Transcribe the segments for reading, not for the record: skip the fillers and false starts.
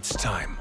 It's time.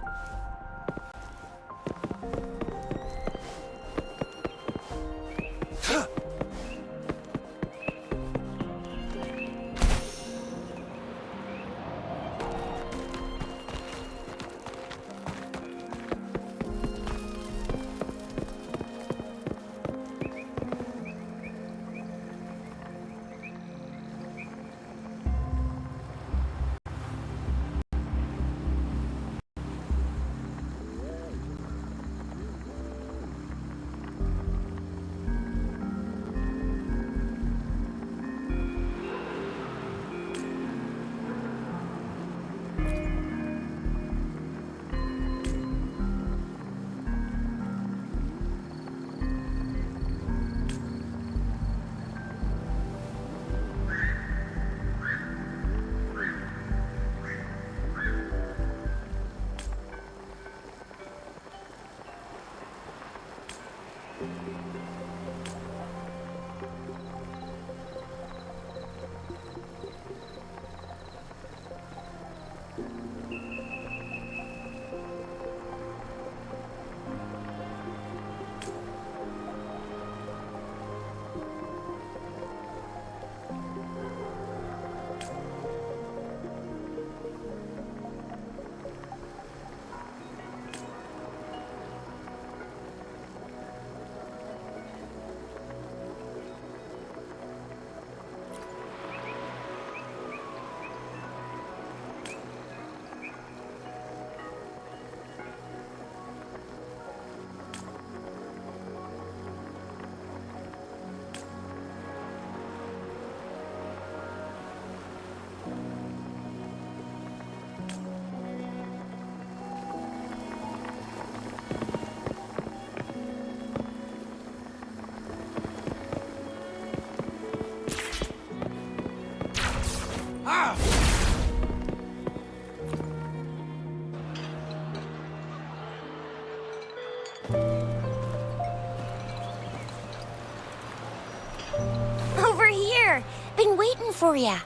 Over here! Been waiting for ya.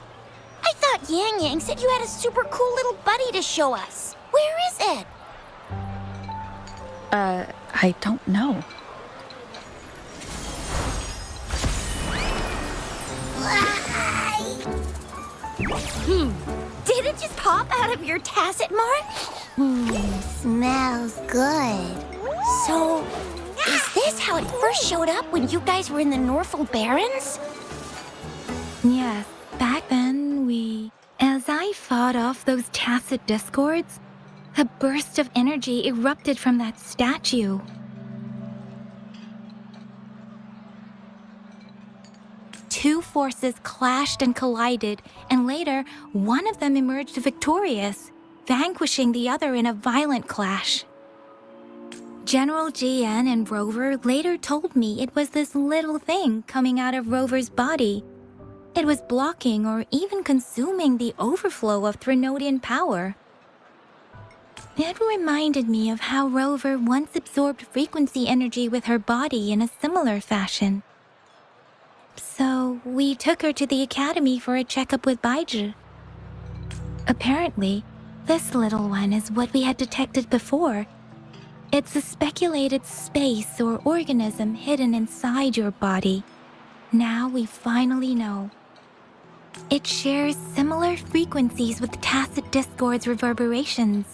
I thought Yang Yang said you had a super cool little buddy to show us. Where is it? I don't know. Did it just pop out of your tacit mark? Smells good. So, is this how it first showed up when you guys were in the Norfolk Barrens? Yes, back then as I fought off those tacit discords, a burst of energy erupted from that statue. Two forces clashed and collided, and later, one of them emerged victorious, vanquishing the other in a violent clash. General GN and Rover later told me it was this little thing coming out of Rover's body. It was blocking or even consuming the overflow of Threnodian power. It reminded me of how Rover once absorbed frequency energy with her body in a similar fashion. So we took her to the academy for a checkup with Baizhi. Apparently, this little one is what we had detected before. It's a speculated space or organism hidden inside your body. Now we finally know. It shares similar frequencies with tacit discord's reverberations.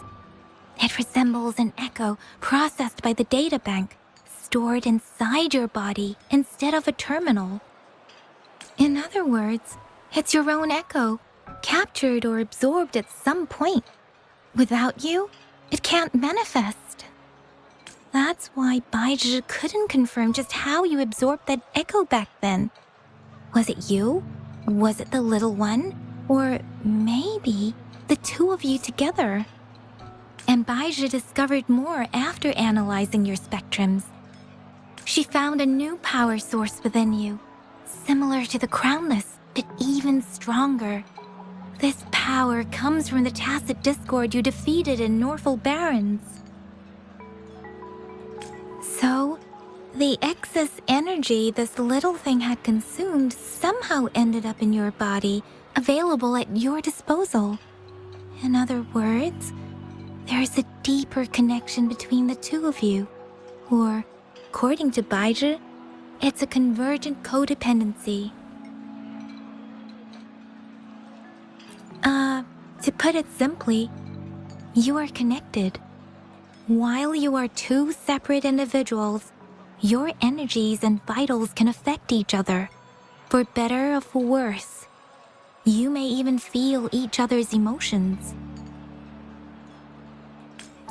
It resembles an echo processed by the data bank, stored inside your body instead of a terminal. In other words, it's your own echo, captured or absorbed at some point. Without you, it can't manifest. That's why Baizhi couldn't confirm just how you absorbed that echo back then. Was it you? Was it the little one? Or maybe the two of you together? And Baizhi discovered more after analyzing your spectrums. She found a new power source within you, similar to the Crownless, but even stronger. This power comes from the tacit discord you defeated in Norfolk Barrens. So, the excess energy this little thing had consumed somehow ended up in your body, available at your disposal. In other words, there's a deeper connection between the two of you. Or, according to Baizhi, it's a convergent codependency. To put it simply, you are connected. While you are two separate individuals, your energies and vitals can affect each other, for better or for worse. You may even feel each other's emotions.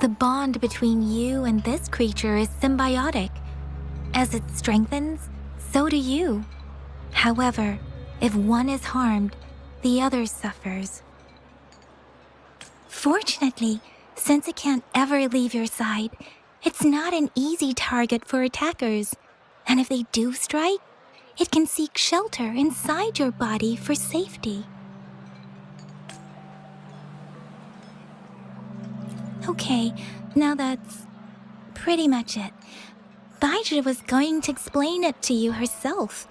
The bond between you and this creature is symbiotic. As it strengthens, so do you. However, if one is harmed, the other suffers. Fortunately, since it can't ever leave your side, it's not an easy target for attackers. And if they do strike, it can seek shelter inside your body for safety. Okay, now that's pretty much it. Baizhi was going to explain it to you herself,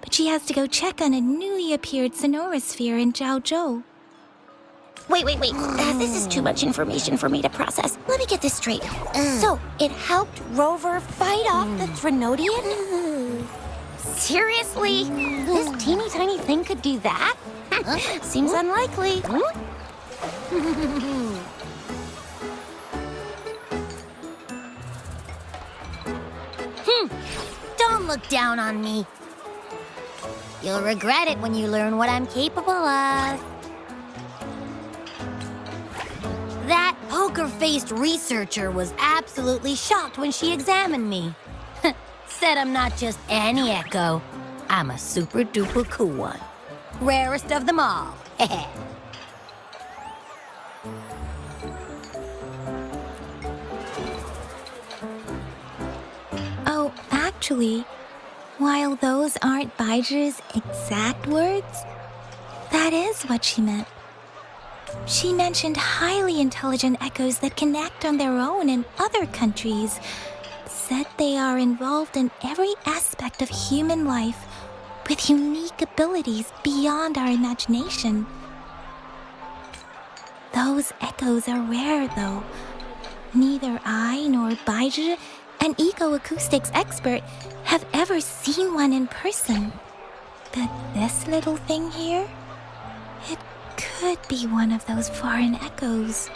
but she has to go check on a newly appeared sonorosphere in Zhaozhou. Wait. This is too much information for me to process. Let me get this straight. So, it helped Rover fight off the Threnodian? Seriously? This teeny tiny thing could do that? Seems unlikely. Don't look down on me. You'll regret it when you learn what I'm capable of. That poker-faced researcher was absolutely shocked when she examined me. Said I'm not just any echo. I'm a super-duper cool one. Rarest of them all. Oh, actually, while those aren't Baizhi's exact words, that is what she meant. She mentioned highly intelligent echoes that can act on their own in other countries. Said they are involved in every aspect of human life with unique abilities beyond our imagination. Those echoes are rare, though. Neither I nor Baizhi, an eco-acoustics expert, have ever seen one in person. But this little thing here, it could be one of those foreign echoes.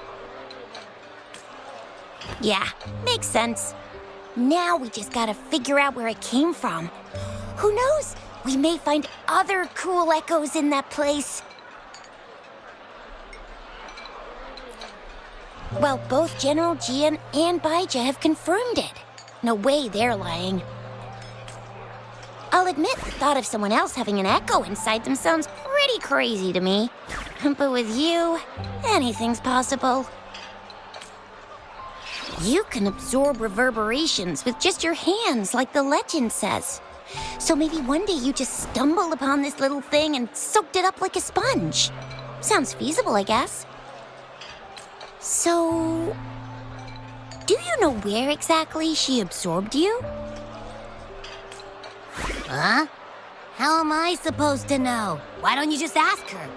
Yeah, makes sense. Now we just gotta figure out where it came from. Who knows? We may find other cool echoes in that place. Well, both General Jian and Baizhi have confirmed it. No way they're lying. I'll admit the thought of someone else having an echo inside them sounds pretty crazy to me. But with you, anything's possible. You can absorb reverberations with just your hands, like the legend says. So maybe one day you just stumbled upon this little thing and soaked it up like a sponge. Sounds feasible, I guess. So, do you know where exactly she absorbed you? Huh? How am I supposed to know? Why don't you just ask her?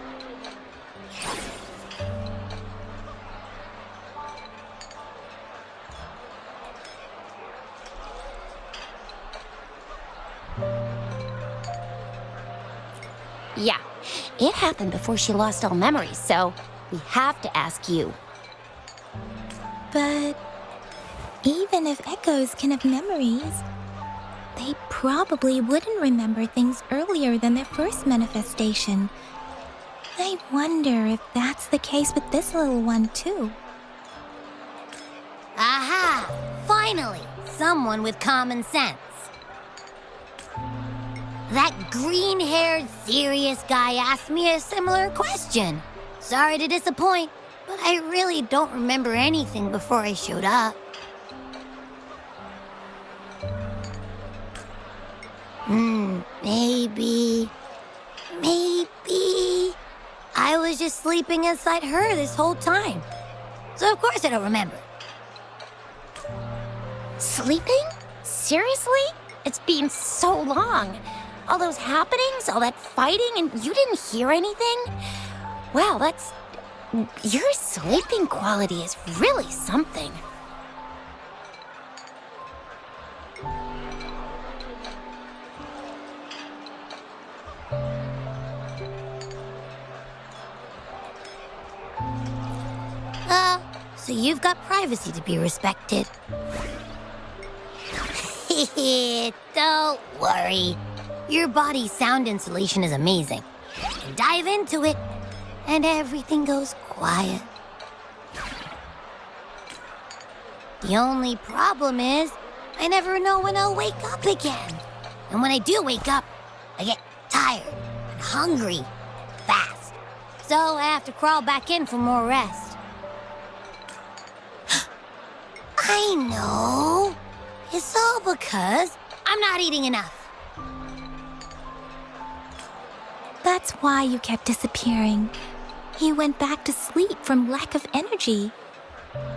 Yeah, it happened before she lost all memories, so we have to ask you. But even if echoes can have memories, they probably wouldn't remember things earlier than their first manifestation. I wonder if that's the case with this little one, too. Aha! Finally, someone with common sense. That green-haired, serious guy asked me a similar question. Sorry to disappoint, but I really don't remember anything before I showed up. Maybe... I was just sleeping inside her this whole time. So of course I don't remember. Sleeping? Seriously? It's been so long. All those happenings, all that fighting, and you didn't hear anything? Wow, that's Your sleeping quality is really something. So you've got privacy to be respected. Don't worry. Your body's sound insulation is amazing. And dive into it, and everything goes quiet. The only problem is, I never know when I'll wake up again. And when I do wake up, I get tired and hungry fast. So I have to crawl back in for more rest. I know. It's all because I'm not eating enough. That's why you kept disappearing. You went back to sleep from lack of energy.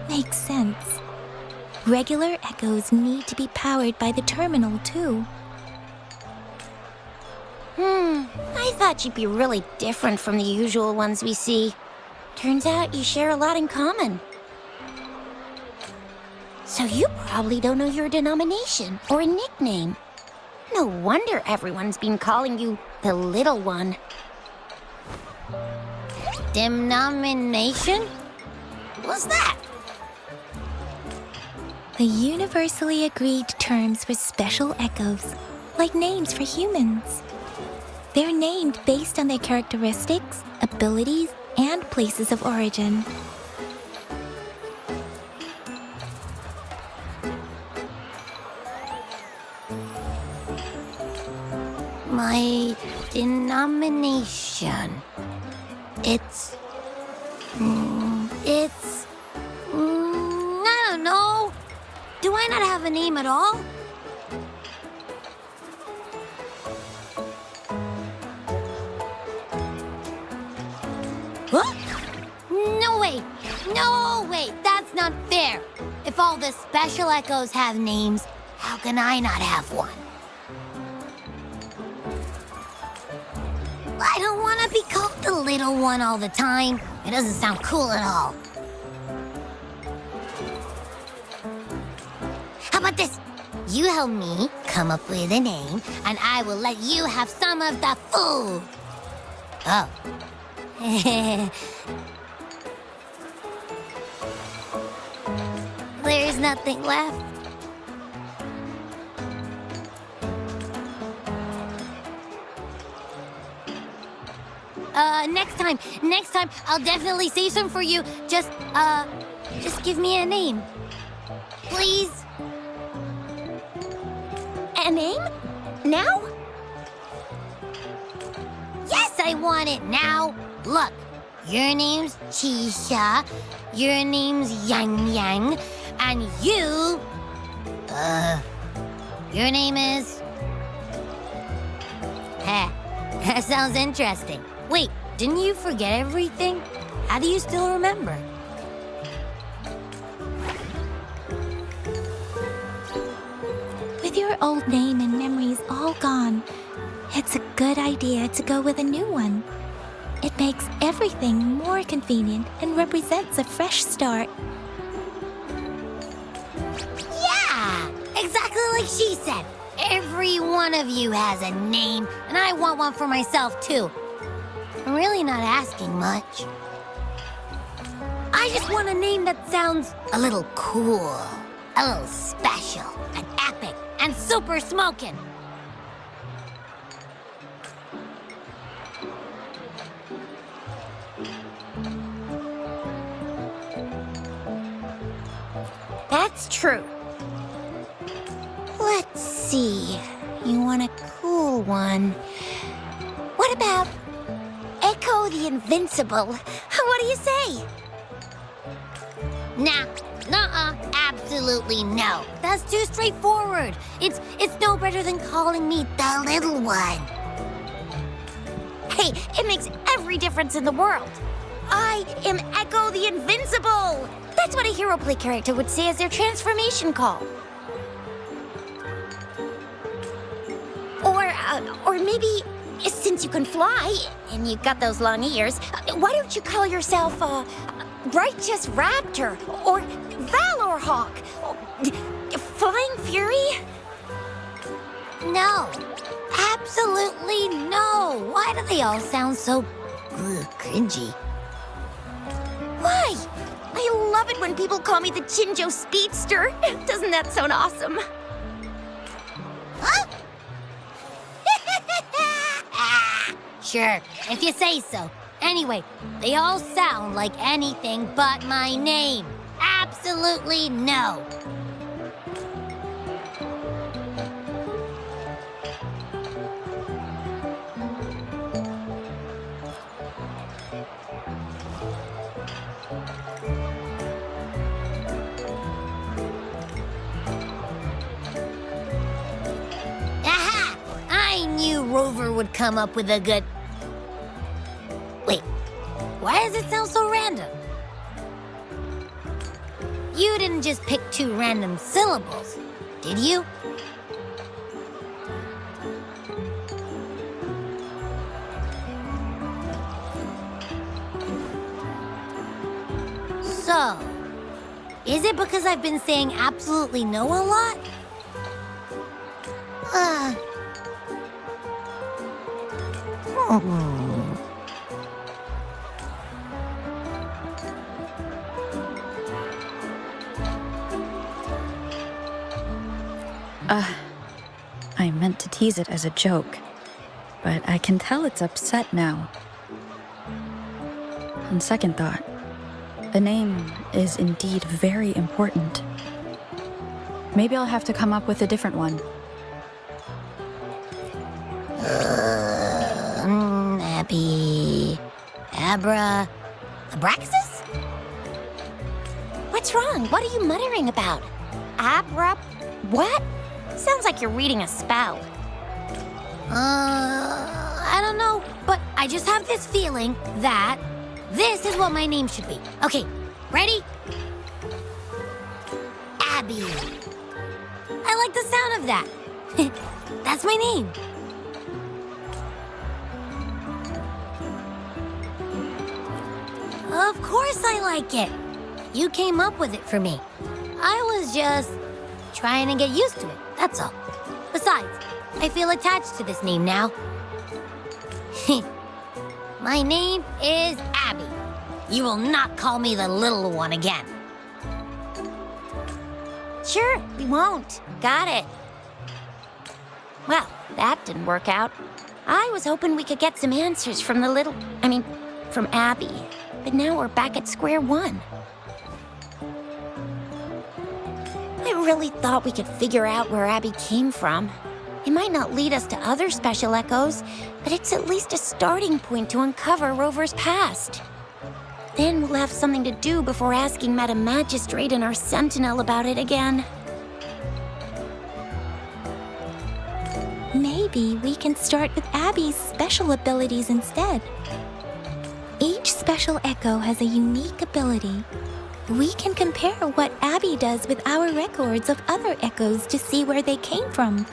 Makes sense. Regular echoes need to be powered by the terminal, too. I thought you'd be really different from the usual ones we see. Turns out you share a lot in common. So you probably don't know your denomination or a nickname. No wonder everyone's been calling you the Little One. Denomination? What's that? The universally agreed terms for special echoes, like names for humans. They're named based on their characteristics, abilities, and places of origin. My denomination. It's... I don't know. Do I not have a name at all? What? No way! No way! That's not fair! If all the special echoes have names, how can I not have one? I don't want to be called the Little One all the time. It doesn't sound cool at all. How about this? You help me come up with a name, and I will let you have some of the food. Oh. There's nothing left. Next time, I'll definitely save some for you. Just give me a name. Please? A name? Now? Yes, I want it now. Look, your name's Chisha, your name's Yang Yang, and your name is... That sounds interesting. Wait, didn't you forget everything? How do you still remember? With your old name and memories all gone, it's a good idea to go with a new one. It makes everything more convenient and represents a fresh start. Yeah, exactly like she said. Every one of you has a name, and I want one for myself, too. I'm really not asking much. I just want a name that sounds a little cool, a little special, and epic, and super smoking. That's true. Let's see. You want a cool one. What about Echo the Invincible? What do you say? Nah, nuh-uh, absolutely no. That's too straightforward. It's no better than calling me the Little One. Hey, it makes every difference in the world. I am Echo the Invincible! That's what a hero play character would say as their transformation call. Or maybe since you can fly, and you got those long ears, why don't you call yourself, Righteous Raptor, or Valor Hawk, Flying Fury? No. Absolutely no. Why do they all sound so cringy? Why? I love it when people call me the Chinjo Speedster. Doesn't that sound awesome? Huh? Sure, if you say so. Anyway, they all sound like anything but my name. Absolutely no. Aha! I knew Rover would come up with a good... Wait, why does it sound so random? You didn't just pick 2 random syllables, did you? So, is it because I've been saying absolutely no a lot? I meant to tease it as a joke, but I can tell it's upset now. On second thought, the name is indeed very important. Maybe I'll have to come up with a different one. Abby... Abra... Abraxas? What's wrong? What are you muttering about? Abra... what? Sounds like you're reading a spell. I don't know, but I just have this feeling that this is what my name should be. Okay, ready? Abby. I like the sound of that. That's my name. Of course I like it. You came up with it for me. I was just trying to get used to it, that's all. Besides, I feel attached to this name now. My name is Abby. You will not call me the little one again. Sure, we won't. Got it. Well, that didn't work out. I was hoping we could get some answers from from Abby. But now we're back at square one. I really thought we could figure out where Abby came from. It might not lead us to other special echoes, but it's at least a starting point to uncover Rover's past. Then we'll have something to do before asking Madam Magistrate and our Sentinel about it again. Maybe we can start with Abby's special abilities instead. Each special echo has a unique ability. We can compare what Abby does with our records of other echoes to see where they came from.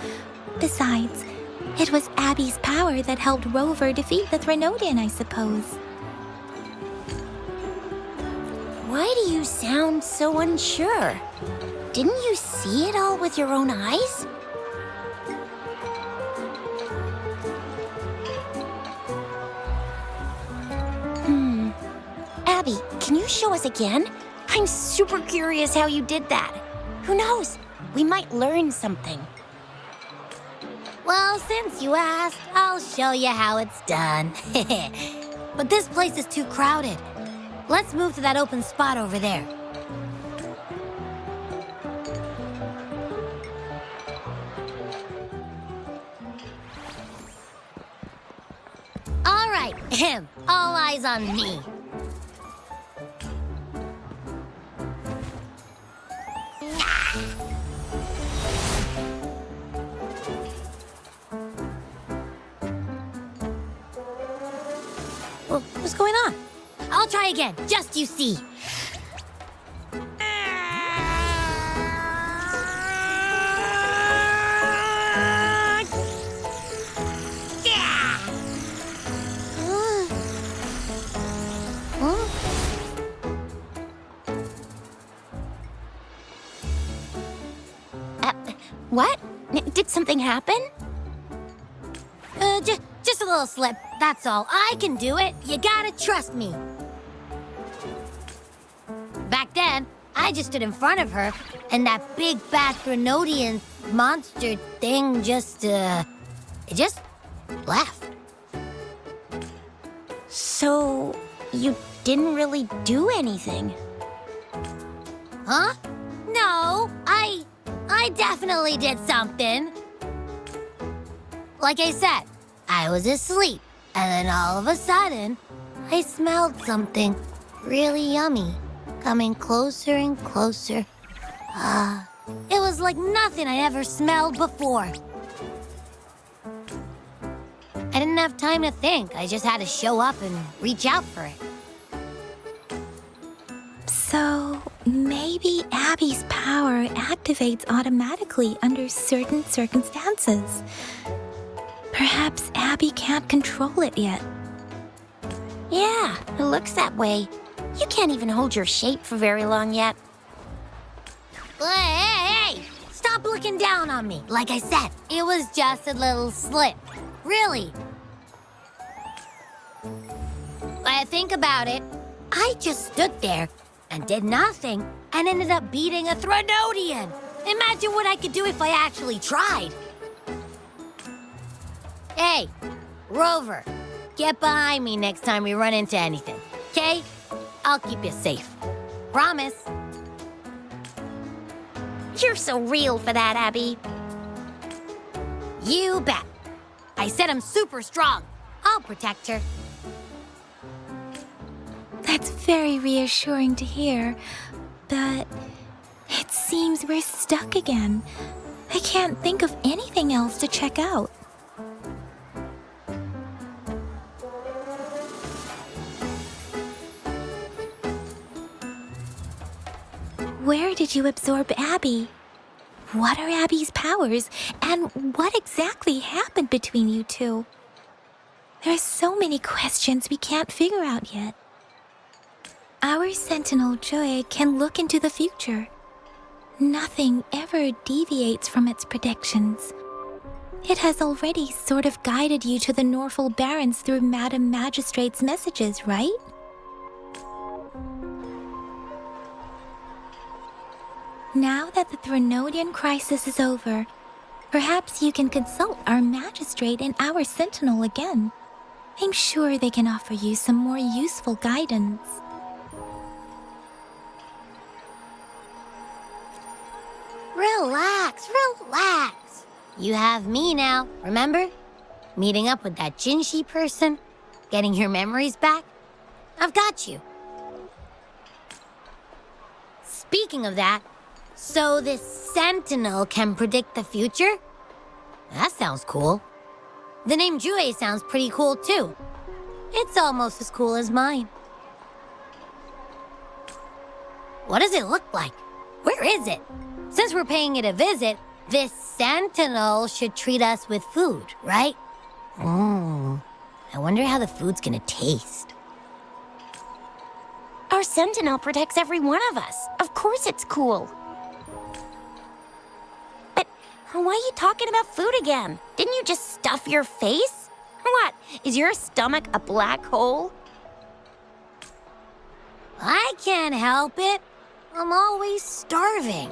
Besides, it was Abby's power that helped Rover defeat the Threnodian, I suppose. Why do you sound so unsure? Didn't you see it all with your own eyes? Abby, can you show us again? I'm super curious how you did that. Who knows? We might learn something. Well, since you asked, I'll show you how it's done. But this place is too crowded. Let's move to that open spot over there. All right, all eyes on me. What's going on? I'll try again, just you see. What? Did something happen? Just a little slip, that's all. I can do it. You gotta trust me. Back then, I just stood in front of her, and that big bad Threnodian monster thing just left. So, you didn't really do anything? Huh? No, I definitely did something. Like I said, I was asleep, and then all of a sudden, I smelled something really yummy coming closer and closer. It was like nothing I ever smelled before. I didn't have time to think. I just had to show up and reach out for it. So, maybe Abby's power activates automatically under certain circumstances. Perhaps Abby can't control it yet. Yeah, it looks that way. You can't even hold your shape for very long yet. Hey! Stop looking down on me. Like I said, it was just a little slip. Really. When I think about it, I just stood there and did nothing and ended up beating a Threnodian. Imagine what I could do if I actually tried. Hey, Rover, get behind me next time we run into anything, okay? I'll keep you safe. Promise. You're so real for that, Abby. You bet. I said I'm super strong. I'll protect her. That's very reassuring to hear, but it seems we're stuck again. I can't think of anything else to check out. Where did you absorb Abby? What are Abby's powers, and what exactly happened between you two? There are so many questions we can't figure out yet. Our Sentinel Joy can look into the future. Nothing ever deviates from its predictions. It has already sort of guided you to the Norfolk Barrens through Madam Magistrate's messages, right? Now that the Threnodian crisis is over, perhaps you can consult our Magistrate and our Sentinel again. I'm sure they can offer you some more useful guidance. Relax, relax. You have me now, remember? Meeting up with that Jinshi person, getting your memories back. I've got you. Speaking of that, so this Sentinel can predict the future? That sounds cool. The name Jue sounds pretty cool too. It's almost as cool as mine. What does it look like? Where is it? Since we're paying it a visit, this Sentinel should treat us with food, right? I wonder how the food's gonna taste. Our Sentinel protects every one of us. Of course it's cool. But why are you talking about food again? Didn't you just stuff your face? What? Is your stomach a black hole? I can't help it. I'm always starving.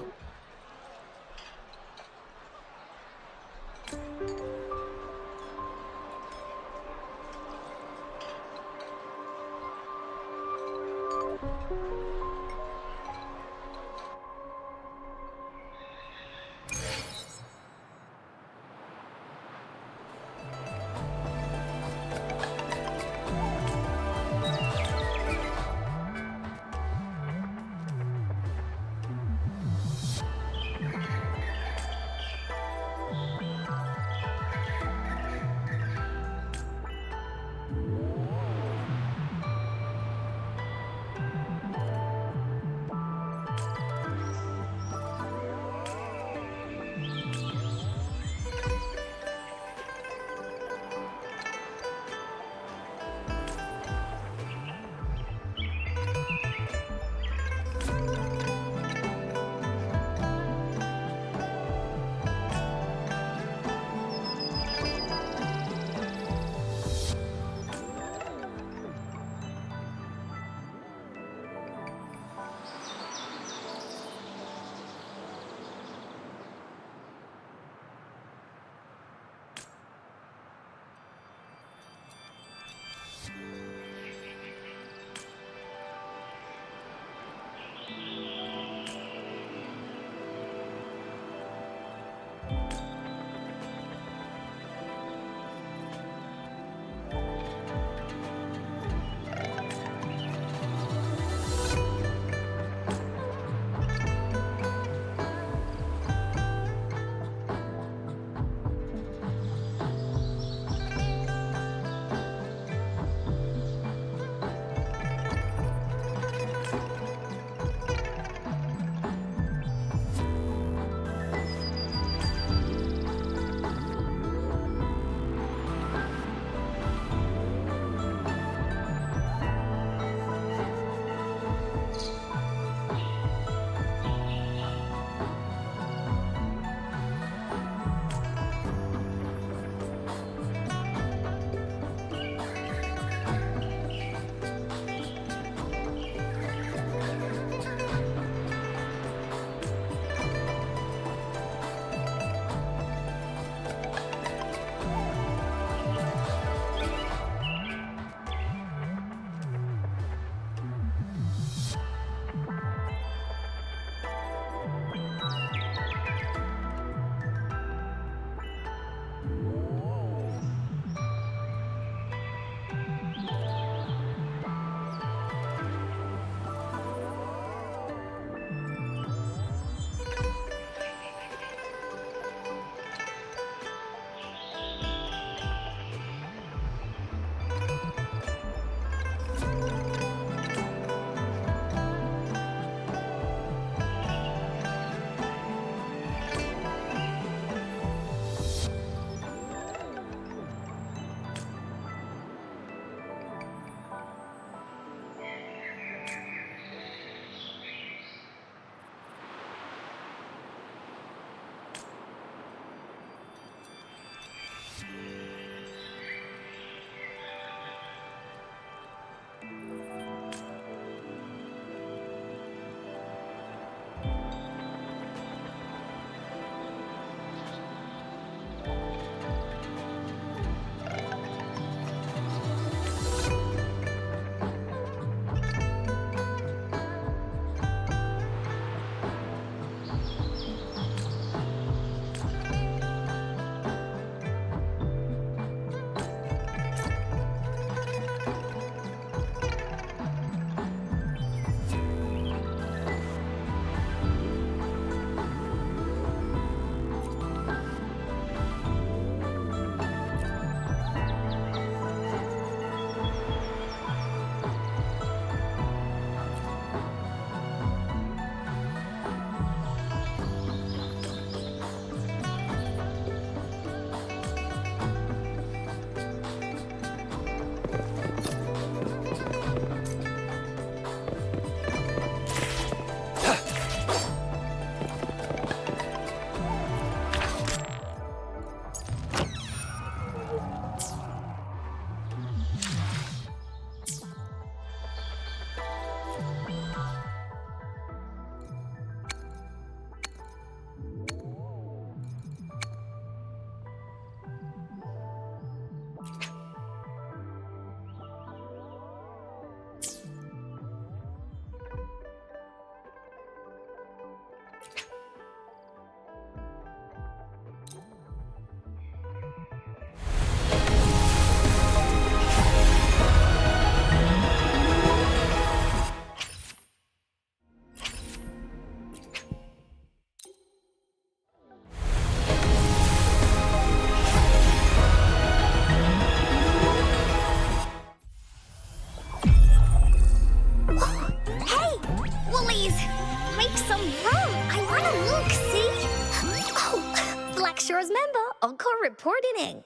Lakeshore's member, Uncle reporting in.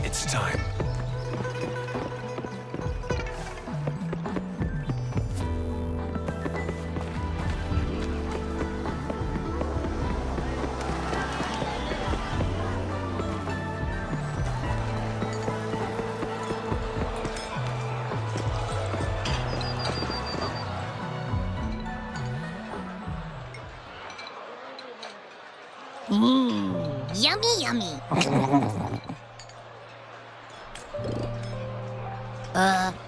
It's time. Yummy, yummy.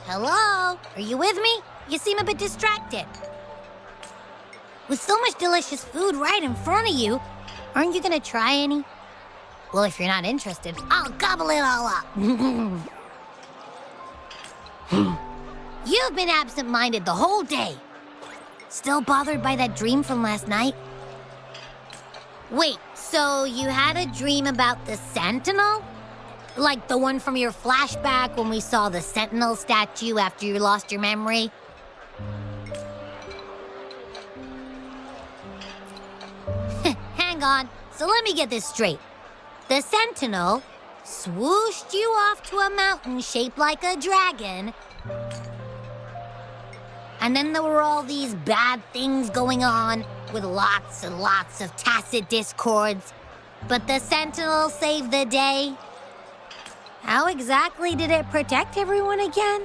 Hello? Are you with me? You seem a bit distracted. With so much delicious food right in front of you, aren't you gonna try any? Well, if you're not interested, I'll gobble it all up. You've been absent-minded the whole day. Still bothered by that dream from last night? Wait, so you had a dream about the Sentinel? Like the one from your flashback when we saw the Sentinel statue after you lost your memory? Hang on, so let me get this straight. The Sentinel swooshed you off to a mountain shaped like a dragon, and then there were all these bad things going on with lots and lots of tacit discords, but the Sentinel saved the day. How exactly did it protect everyone again?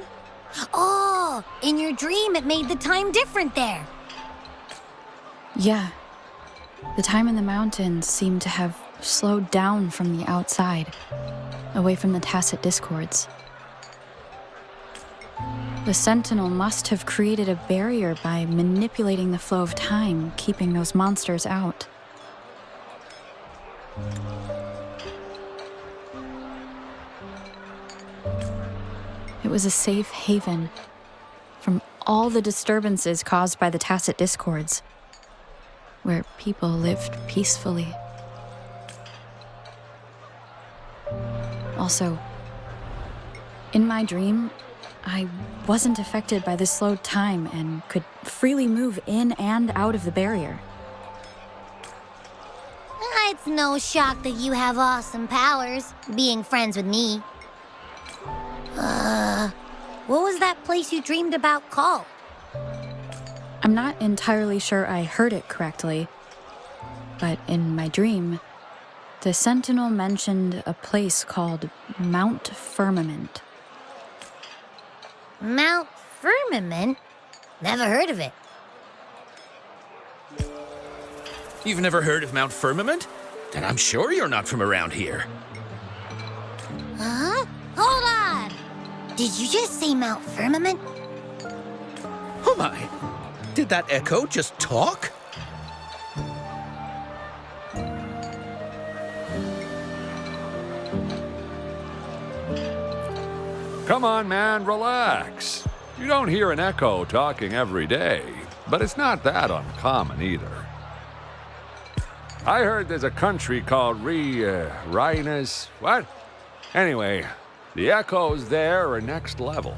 Oh, in your dream it made the time different there. Yeah. The time in the mountains seemed to have slowed down from the outside, away from the tacit discords. The Sentinel must have created a barrier by manipulating the flow of time, keeping those monsters out. It was a safe haven from all the disturbances caused by the tacit discords, where people lived peacefully. In my dream, I wasn't affected by the slowed time and could freely move in and out of the barrier. It's no shock that you have awesome powers, being friends with me. What was that place you dreamed about called? I'm not entirely sure I heard it correctly, but in my dream, the Sentinel mentioned a place called Mount Firmament. Mount Firmament? Never heard of it. You've never heard of Mount Firmament? Then I'm sure you're not from around here. Huh? Hold on! Did you just say Mount Firmament? Oh my! Did that echo just talk? Come on, man, relax. You don't hear an echo talking every day, but it's not that uncommon either. I heard there's a country called Rhinus. What? Anyway, the echoes there are next level.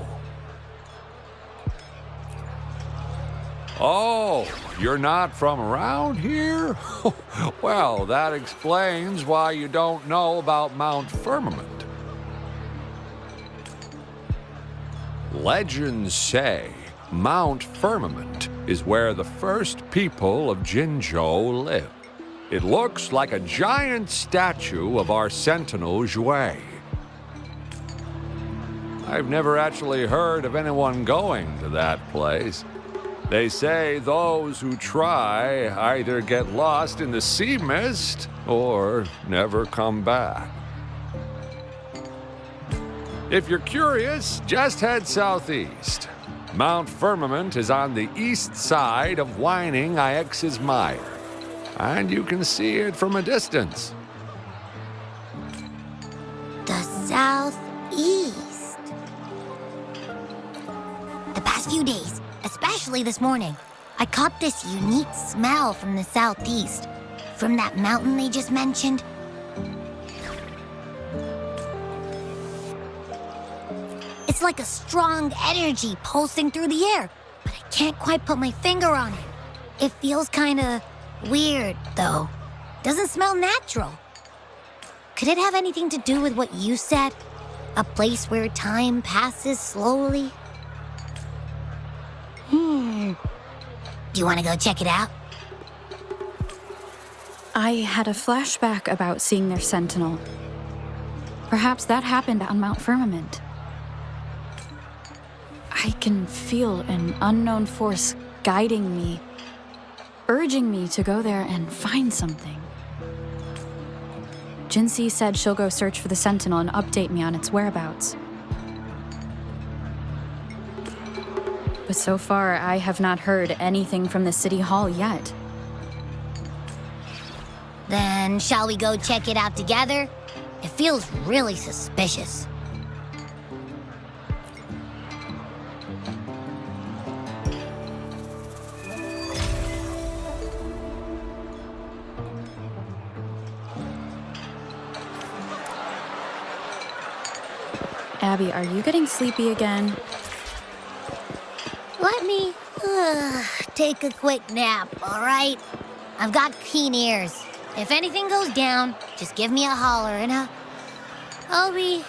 Oh, you're not from around here? Well, that explains why you don't know about Mount Firmament. Legends say Mount Firmament is where the first people of Jinzhou lived. It looks like a giant statue of our Sentinel Jue. I've never actually heard of anyone going to that place. They say those who try either get lost in the sea mist or never come back. If you're curious, just head southeast. Mount Firmament is on the east side of Whining Ix's Mire, and you can see it from a distance. The southeast. The past few days, especially this morning, I caught this unique smell from the southeast. From that mountain they just mentioned. It's like a strong energy pulsing through the air, but I can't quite put my finger on it. It feels kinda weird, though. Doesn't smell natural. Could it have anything to do with what you said? A place where time passes slowly? Do you want to go check it out? I had a flashback about seeing their sentinel. Perhaps that happened on Mount Firmament. I can feel an unknown force guiding me, urging me to go there and find something. Jinxie said she'll go search for the sentinel and update me on its whereabouts. But so far, I have not heard anything from the city hall yet. Then shall we go check it out together? It feels really suspicious. Abby, are you getting sleepy again? Let me take a quick nap, all right? I've got keen ears. If anything goes down, just give me a holler and I'll be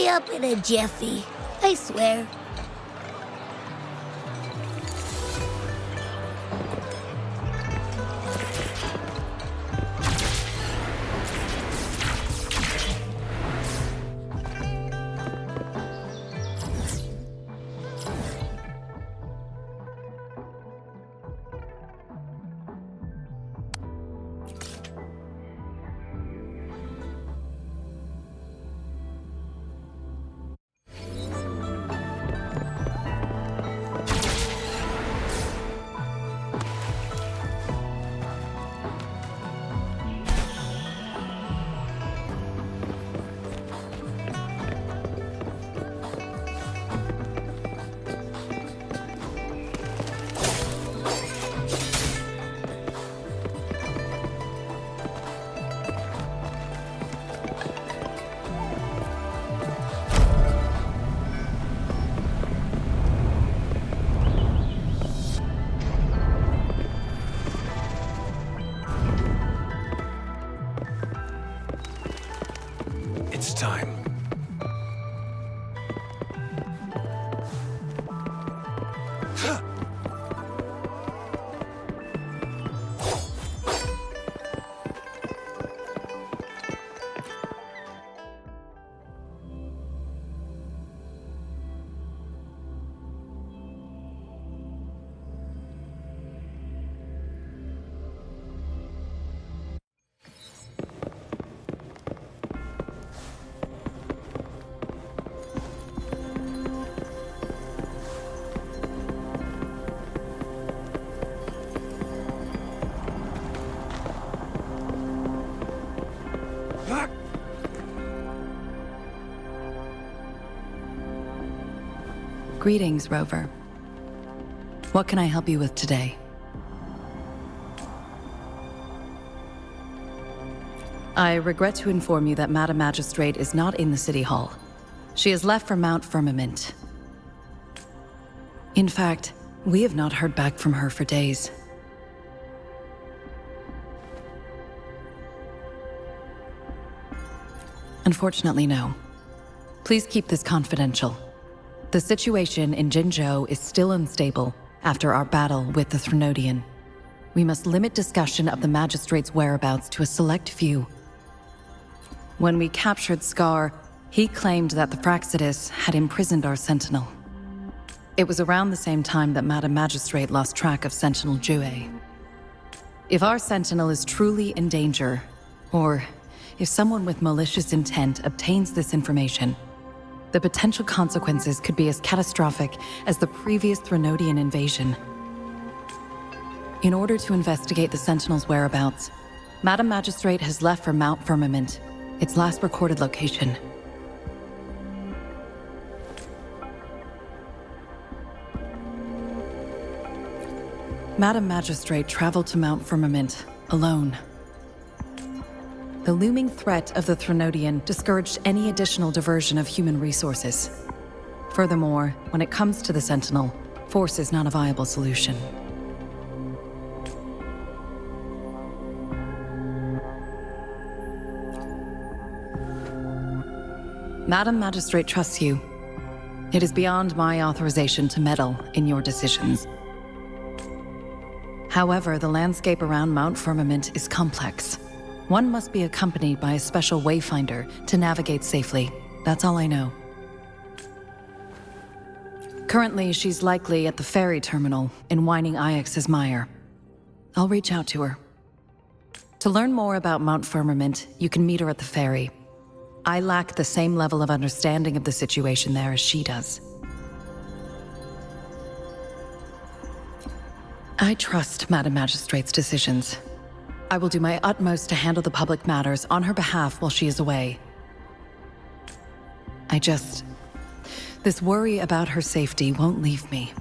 up in a jiffy, I swear. Greetings, Rover. What can I help you with today? I regret to inform you that Madam Magistrate is not in the City Hall. She has left for Mount Firmament. In fact, we have not heard back from her for days. Unfortunately, no. Please keep this confidential. The situation in Jinzhou is still unstable after our battle with the Threnodian. We must limit discussion of the Magistrate's whereabouts to a select few. When we captured Scar, he claimed that the Praxidus had imprisoned our Sentinel. It was around the same time that Madam Magistrate lost track of Sentinel Jue. If our Sentinel is truly in danger, or if someone with malicious intent obtains this information, the potential consequences could be as catastrophic as the previous Threnodian invasion. In order to investigate the Sentinel's whereabouts, Madam Magistrate has left for Mount Firmament, its last recorded location. Madam Magistrate traveled to Mount Firmament alone. The looming threat of the Threnodian discouraged any additional diversion of human resources. Furthermore, when it comes to the Sentinel, force is not a viable solution. Madam Magistrate trusts you. It is beyond my authorization to meddle in your decisions. However, the landscape around Mount Firmament is complex. One must be accompanied by a special wayfinder to navigate safely. That's all I know. Currently, she's likely at the ferry terminal in Whining Ix's Mire. I'll reach out to her. To learn more about Mount Firmament, you can meet her at the ferry. I lack the same level of understanding of the situation there as she does. I trust Madam Magistrate's decisions. I will do my utmost to handle the public matters on her behalf while she is away. This worry about her safety won't leave me.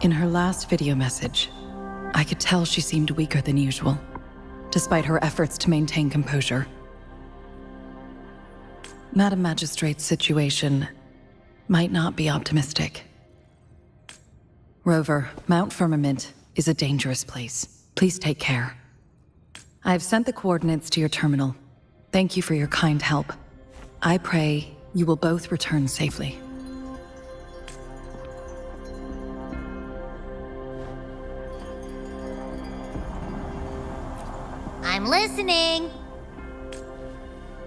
In her last video message, I could tell she seemed weaker than usual, despite her efforts to maintain composure. Madam Magistrate's situation might not be optimistic. Rover, Mount Firmament is a dangerous place. Please take care. I have sent the coordinates to your terminal. Thank you for your kind help. I pray you will both return safely. I'm listening.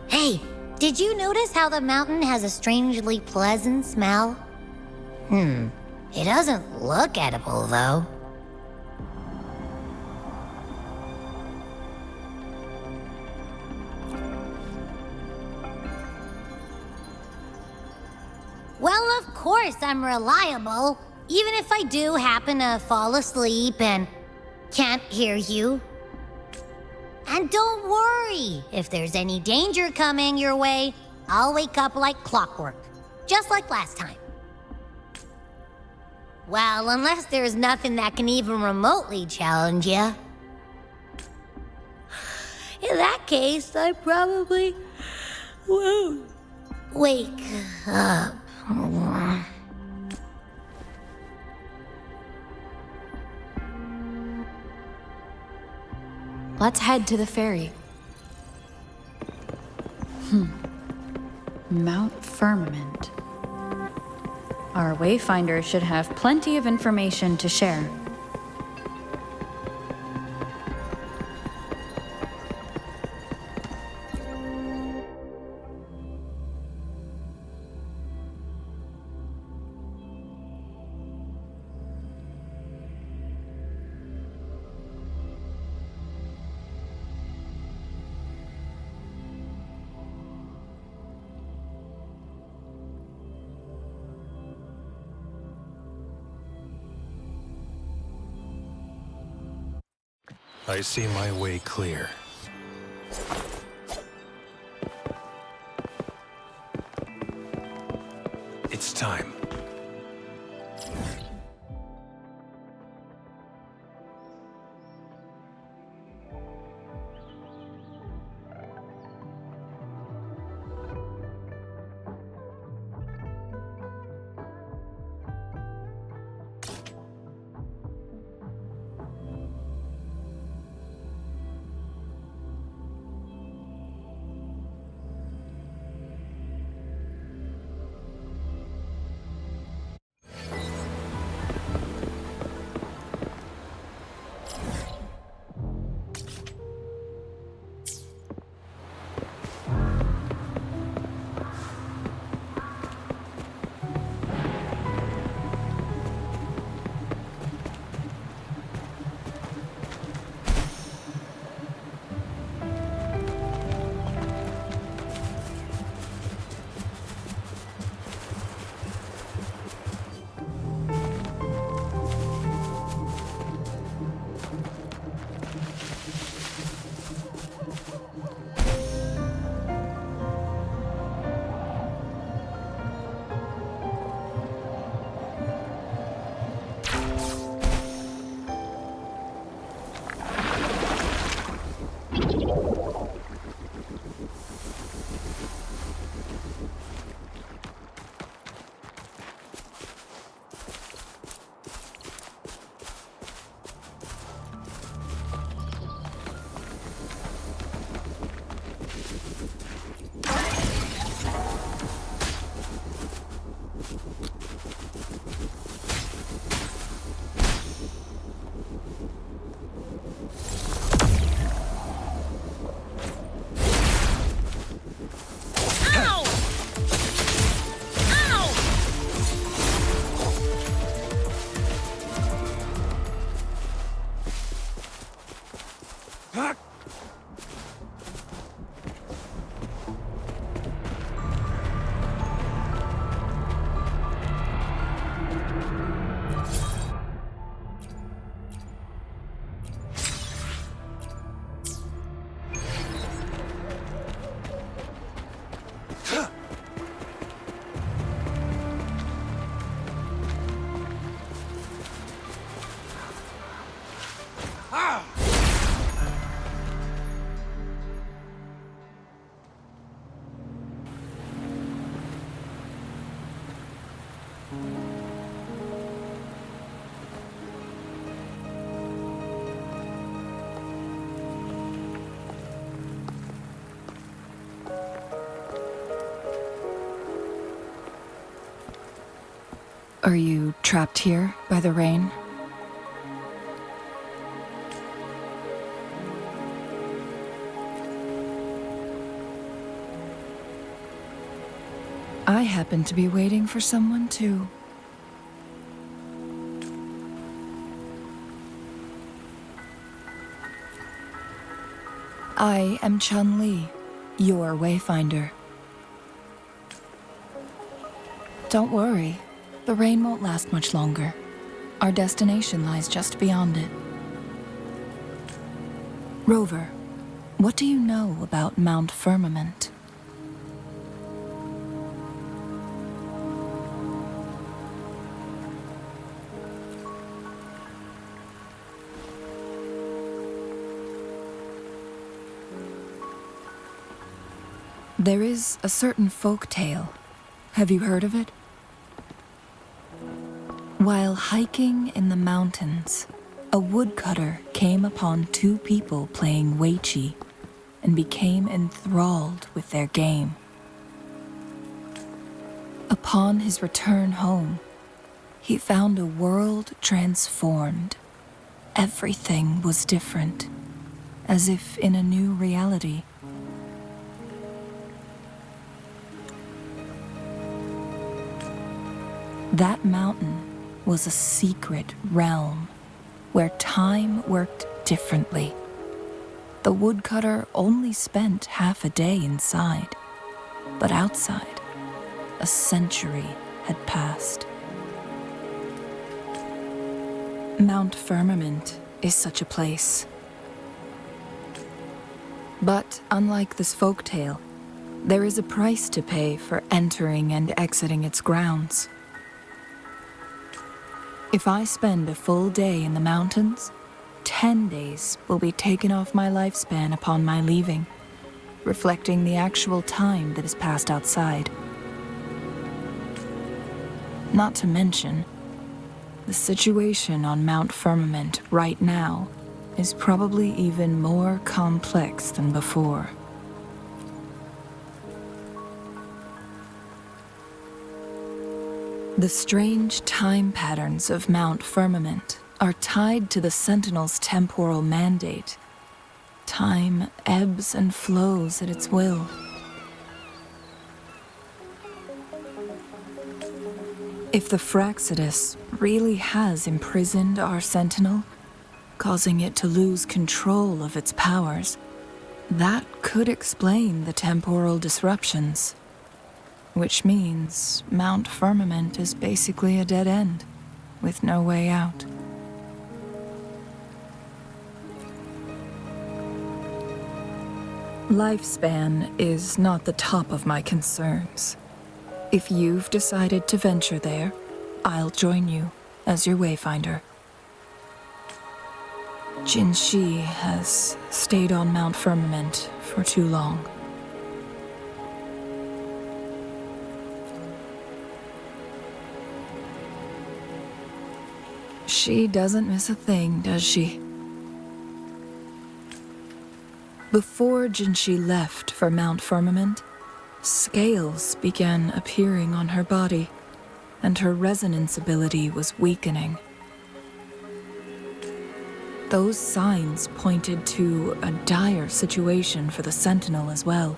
Hey, did you notice how the mountain has a strangely pleasant smell? It doesn't look edible, though. Well, of course I'm reliable, even if I do happen to fall asleep and can't hear you. And don't worry, if there's any danger coming your way, I'll wake up like clockwork, just like last time. Well, unless there's nothing that can even remotely challenge you. In that case, I probably won't wake up. Let's head to the ferry. Mount Firmament. Our wayfinder should have plenty of information to share. I see my way clear. It's time. Are you trapped here by the rain? I happen to be waiting for someone too. I am Chun-Li, your Wayfinder. Don't worry, the rain won't last much longer. Our destination lies just beyond it. Rover, what do you know about Mount Firmament? There is a certain folk tale. Have you heard of it? While hiking in the mountains, a woodcutter came upon two people playing Weiqi and became enthralled with their game. Upon his return home, he found a world transformed. Everything was different, as if in a new reality. That mountain was a secret realm where time worked differently. The woodcutter only spent half a day inside, but outside, a century had passed. Mount Firmament is such a place. But unlike this folktale, there is a price to pay for entering and exiting its grounds. If I spend a full day in the mountains, 10 days will be taken off my lifespan upon my leaving, reflecting the actual time that is passed outside. Not to mention, the situation on Mount Firmament right now is probably even more complex than before. The strange time patterns of Mount Firmament are tied to the Sentinel's temporal mandate. Time ebbs and flows at its will. If the Fractsidus really has imprisoned our Sentinel, causing it to lose control of its powers, that could explain the temporal disruptions. Which means Mount Firmament is basically a dead end, with no way out. Lifespan is not the top of my concerns. If you've decided to venture there, I'll join you as your Wayfinder. Jinshi has stayed on Mount Firmament for too long. She doesn't miss a thing, does she? Before Jinshi left for Mount Firmament, scales began appearing on her body, and her resonance ability was weakening. Those signs pointed to a dire situation for the Sentinel as well.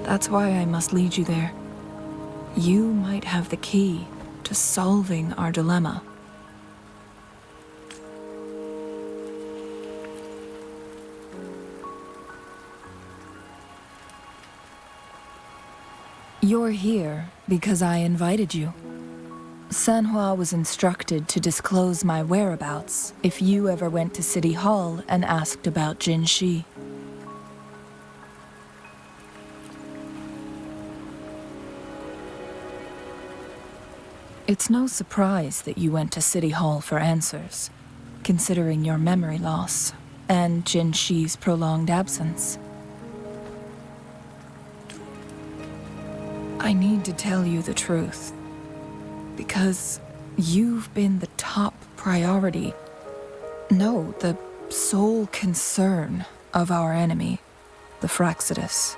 That's why I must lead you there. You might have the key to solving our dilemma. You're here because I invited you. Sanhua was instructed to disclose my whereabouts if you ever went to City Hall and asked about Jinshi. It's no surprise that you went to City Hall for answers, considering your memory loss and Jinshi's prolonged absence. I need to tell you the truth, because you've been the top priority, no, the sole concern of our enemy, the Fractsidus.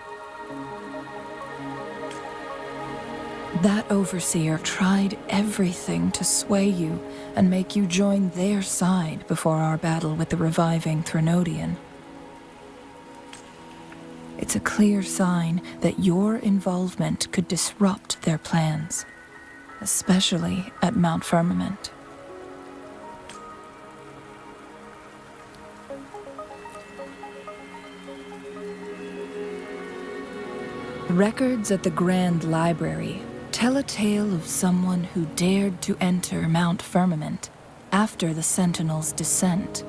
That overseer tried everything to sway you and make you join their side before our battle with the reviving Threnodian. It's a clear sign that your involvement could disrupt their plans, especially at Mount Firmament. Records at the Grand Library tell a tale of someone who dared to enter Mount Firmament after the Sentinels' descent,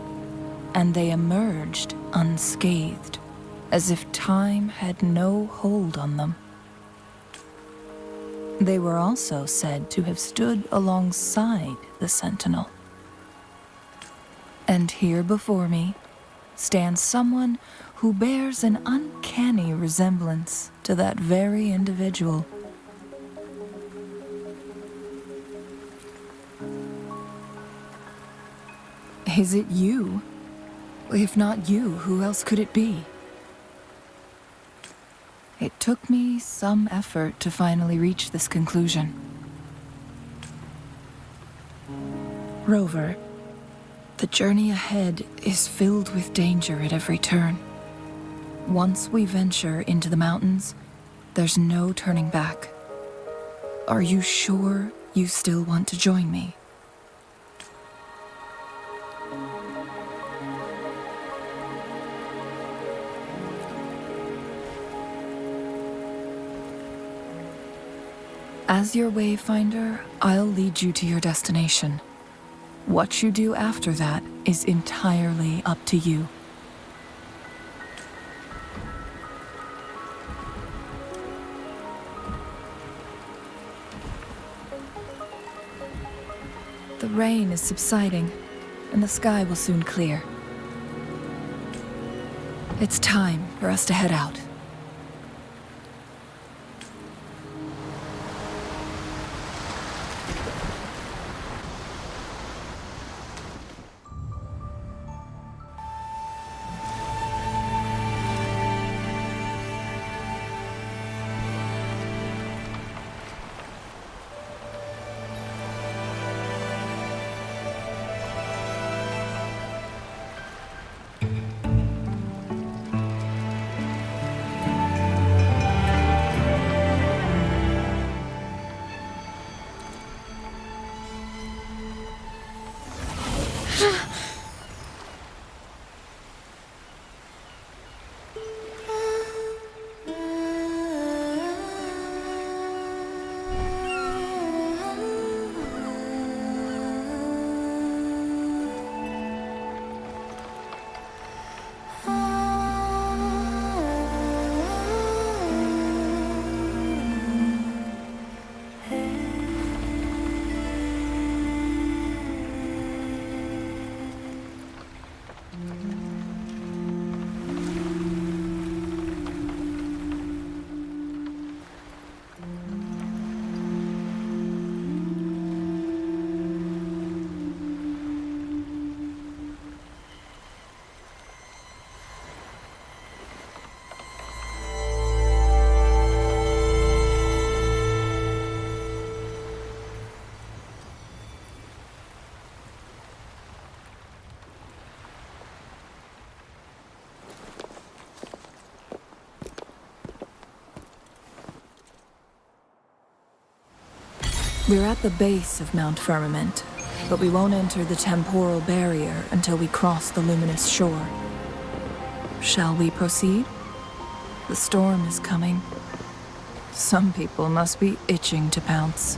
and they emerged unscathed, as if time had no hold on them. They were also said to have stood alongside the Sentinel. And here before me stands someone who bears an uncanny resemblance to that very individual. Is it you? If not you, who else could it be? It took me some effort to finally reach this conclusion. Rover, the journey ahead is filled with danger at every turn. Once we venture into the mountains, there's no turning back. Are you sure you still want to join me? As your wayfinder, I'll lead you to your destination. What you do after that is entirely up to you. The rain is subsiding, and the sky will soon clear. It's time for us to head out. We're at the base of Mount Firmament, but we won't enter the temporal barrier until we cross the luminous shore. Shall we proceed? The storm is coming. Some people must be itching to pounce.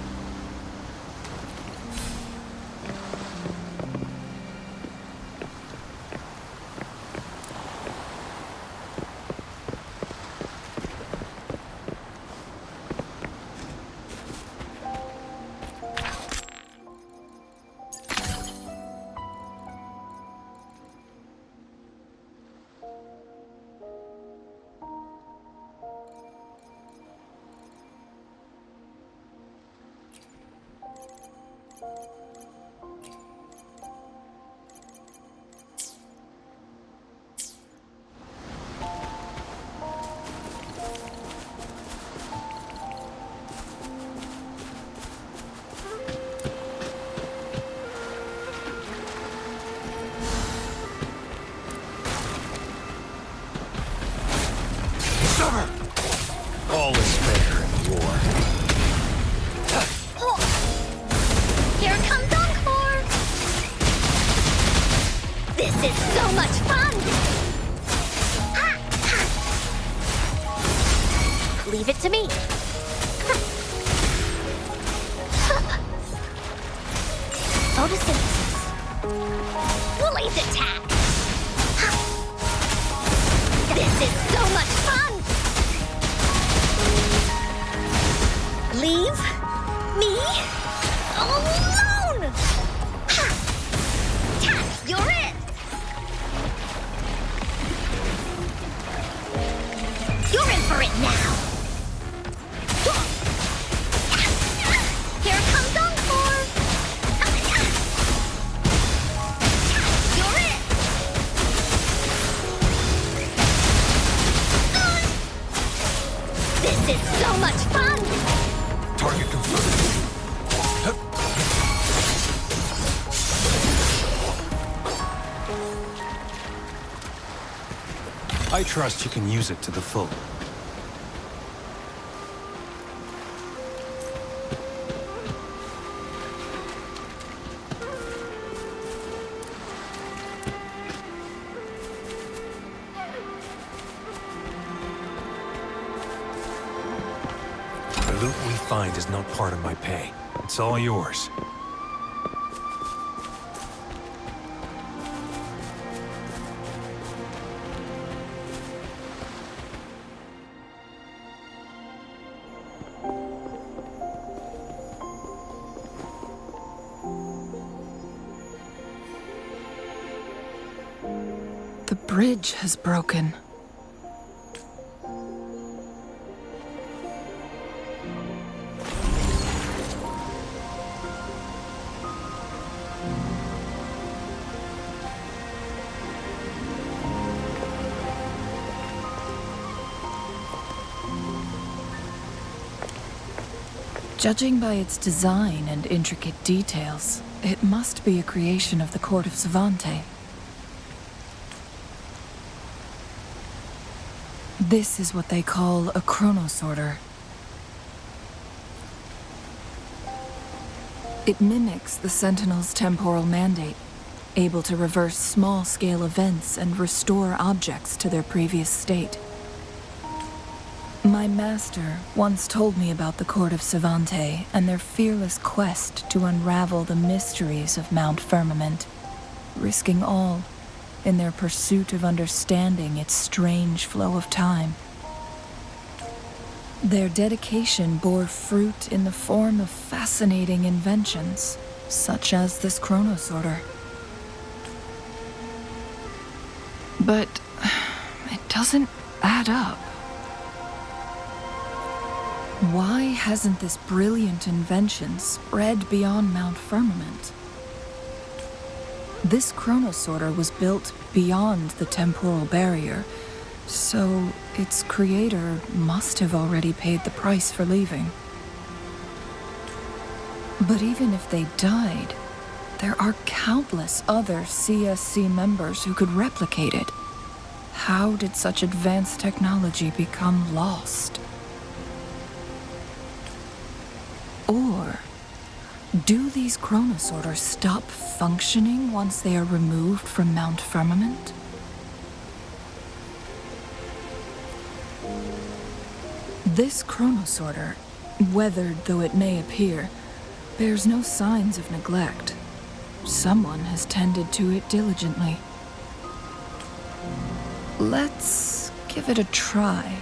All is fair in war. Here comes Encore! This is so much fun! Leave it to me. Photosynthesis. Blaze attack. This is so much fun! Leave me alone! Tack, you're it! You're in for it now! Here comes Encore! You're it! This is so much fun! Target confirmed. I trust you can use it to the full. The loot we find is not part of my pay. It's all yours. The bridge has broken. Judging by its design and intricate details, it must be a creation of the court of Savante. This is what they call a chronosorter. It mimics the Sentinel's temporal mandate, able to reverse small-scale events and restore objects to their previous state. My master once told me about the court of Savante and their fearless quest to unravel the mysteries of Mount Firmament, risking all in their pursuit of understanding its strange flow of time. Their dedication bore fruit in the form of fascinating inventions, such as this chronosorter. But it doesn't add up. Why hasn't this brilliant invention spread beyond Mount Firmament? This chronosorter was built beyond the temporal barrier, so its creator must have already paid the price for leaving. But even if they died, there are countless other CSC members who could replicate it. How did such advanced technology become lost? Or do these chronosorters stop functioning once they are removed from Mount Firmament? This chronosorter, weathered though it may appear, bears no signs of neglect. Someone has tended to it diligently. Let's give it a try.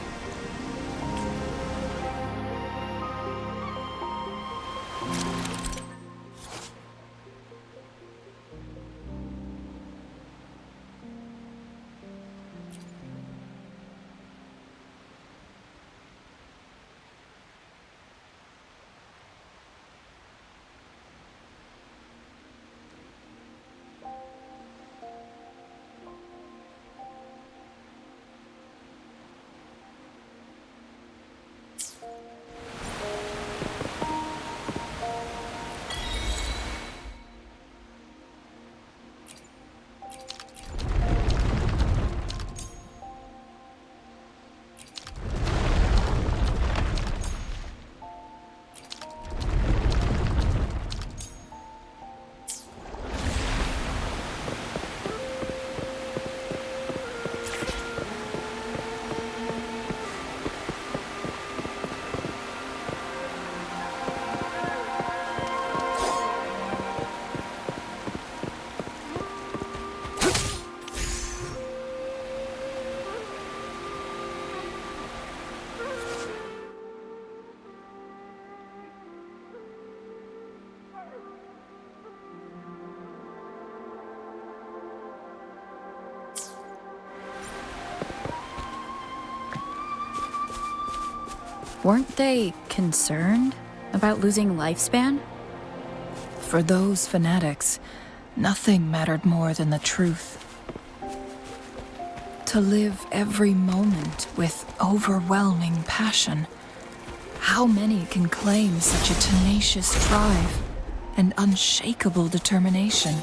Weren't they concerned about losing lifespan? For those fanatics, nothing mattered more than the truth. To live every moment with overwhelming passion. How many can claim such a tenacious drive and unshakable determination?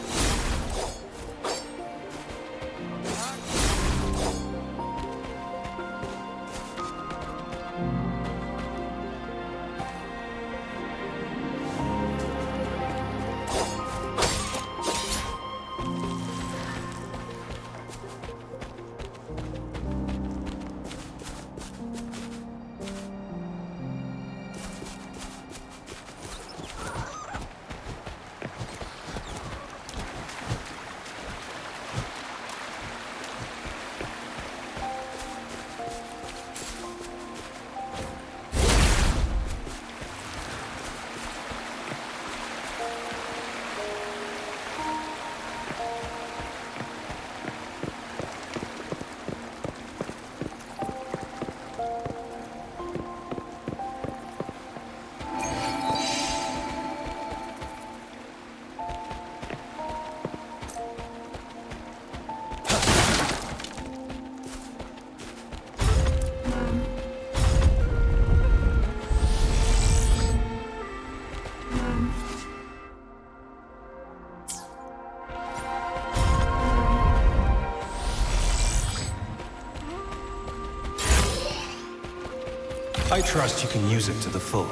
I trust you can use it to the full.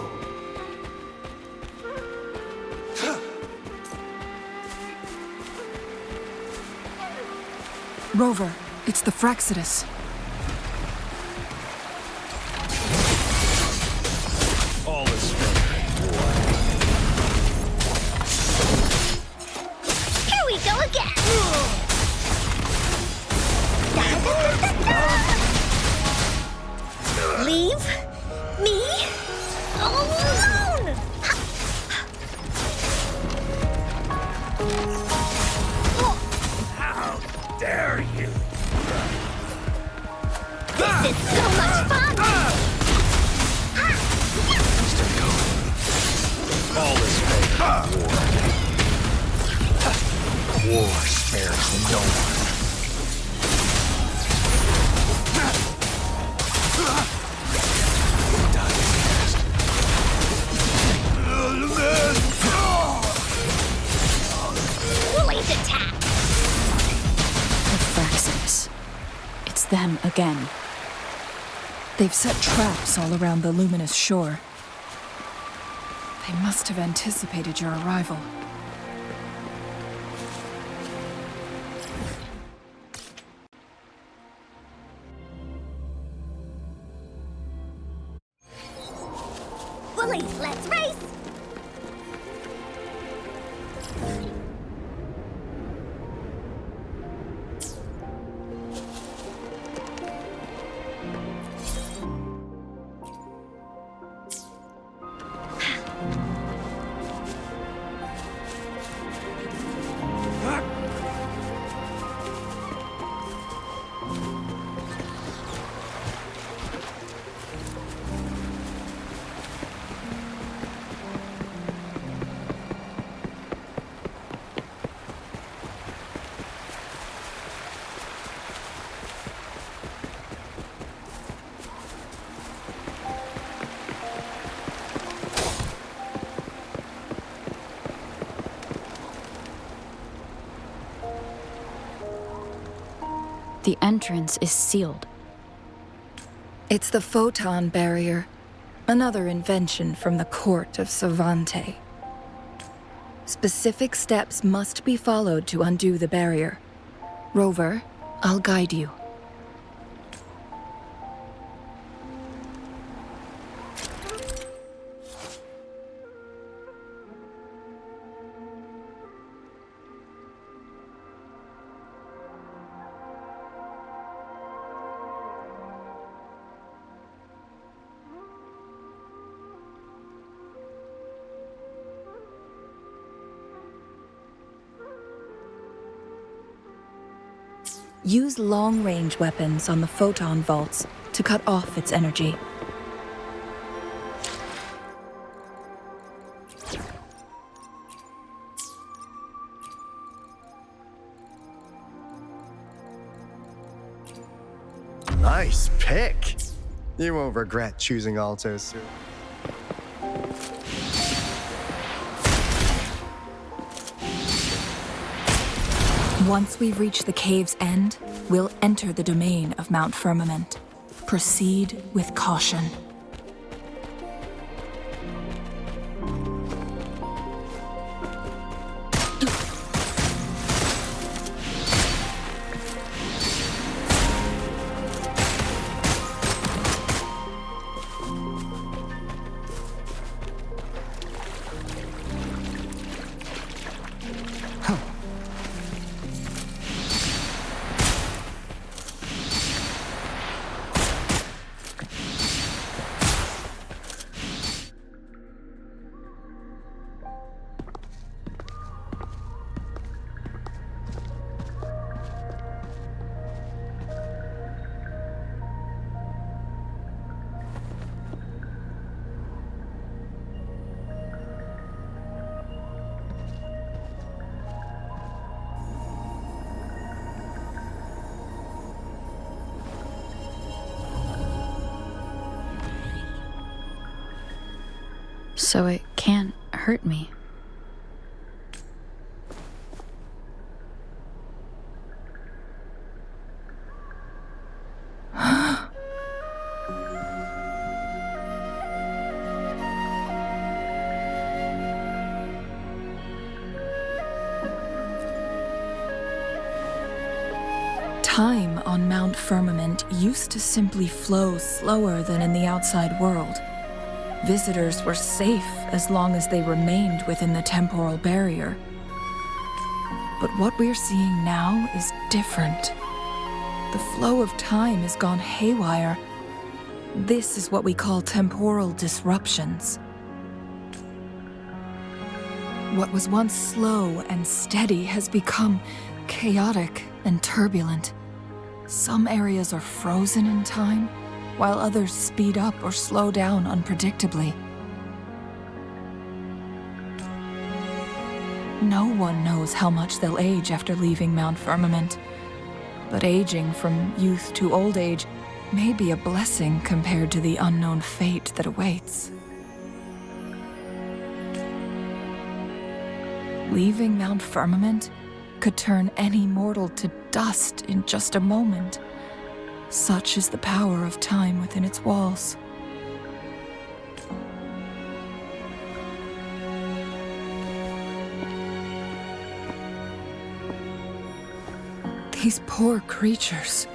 Rover, it's the Fraxidus. All is fair. Here we go again! Leave me alone! How dare you! This is so much fun! All is fair. War spares no one. Woolly's attack! The Fraxidus. It's them again. They've set traps all around the luminous shore. They must have anticipated your arrival. Woolies, let's race! The entrance is sealed. It's the photon barrier, another invention from the court of Savante. Specific steps must be followed to undo the barrier. Rover, I'll guide you. Use long-range weapons on the photon vaults to cut off its energy. pick. You won't regret choosing Alto soon. Once we reach the cave's end, we'll enter the domain of Mount Firmament. Proceed with caution. So it can't hurt me. Time on Mount Firmament used to simply flow slower than in the outside world. Visitors were safe as long as they remained within the temporal barrier. But what we're seeing now is different. The flow of time has gone haywire. This is what we call temporal disruptions. What was once slow and steady has become chaotic and turbulent. Some areas are frozen in time, while others speed up or slow down unpredictably. No one knows how much they'll age after leaving Mount Firmament, but aging from youth to old age may be a blessing compared to the unknown fate that awaits. Leaving Mount Firmament could turn any mortal to dust in just a moment. Such is the power of time within its walls. These poor creatures,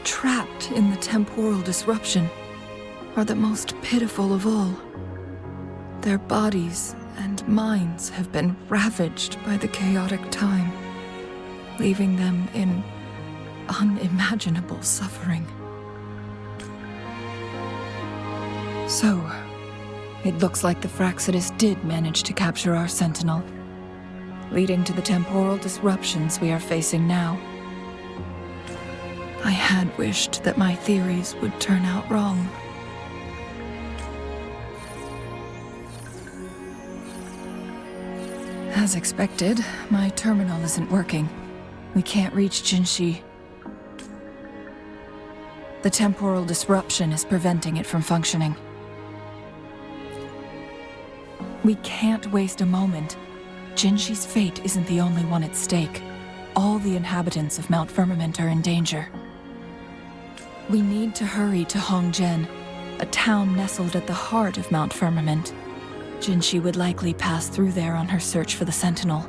trapped in the temporal disruption, are the most pitiful of all. Their bodies and minds have been ravaged by the chaotic time, leaving them in unimaginable suffering. So, it looks like the Fraxidus did manage to capture our sentinel, leading to the temporal disruptions we are facing now. I had wished that my theories would turn out wrong. As expected, my terminal isn't working. We can't reach Jinshi. The temporal disruption is preventing it from functioning. We can't waste a moment. Jinshi's fate isn't the only one at stake. All the inhabitants of Mount Firmament are in danger. We need to hurry to Hongjian, a town nestled at the heart of Mount Firmament. Jinshi would likely pass through there on her search for the Sentinel.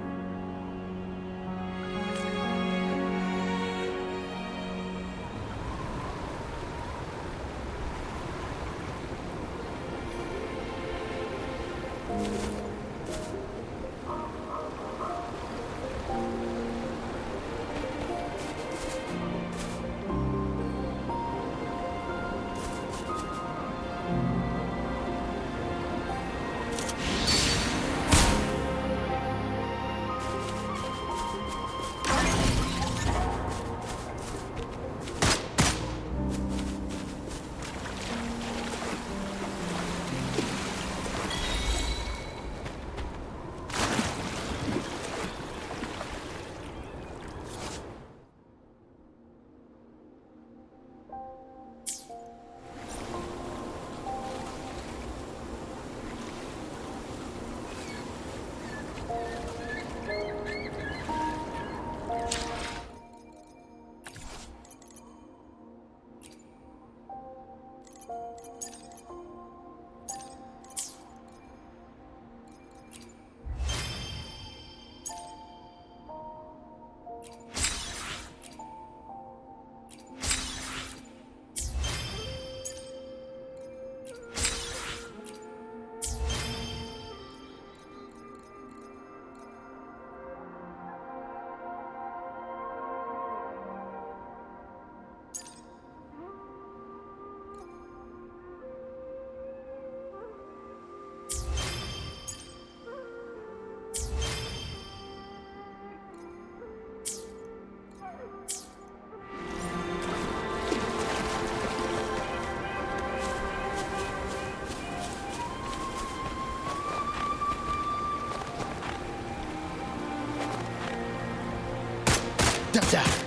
Attack!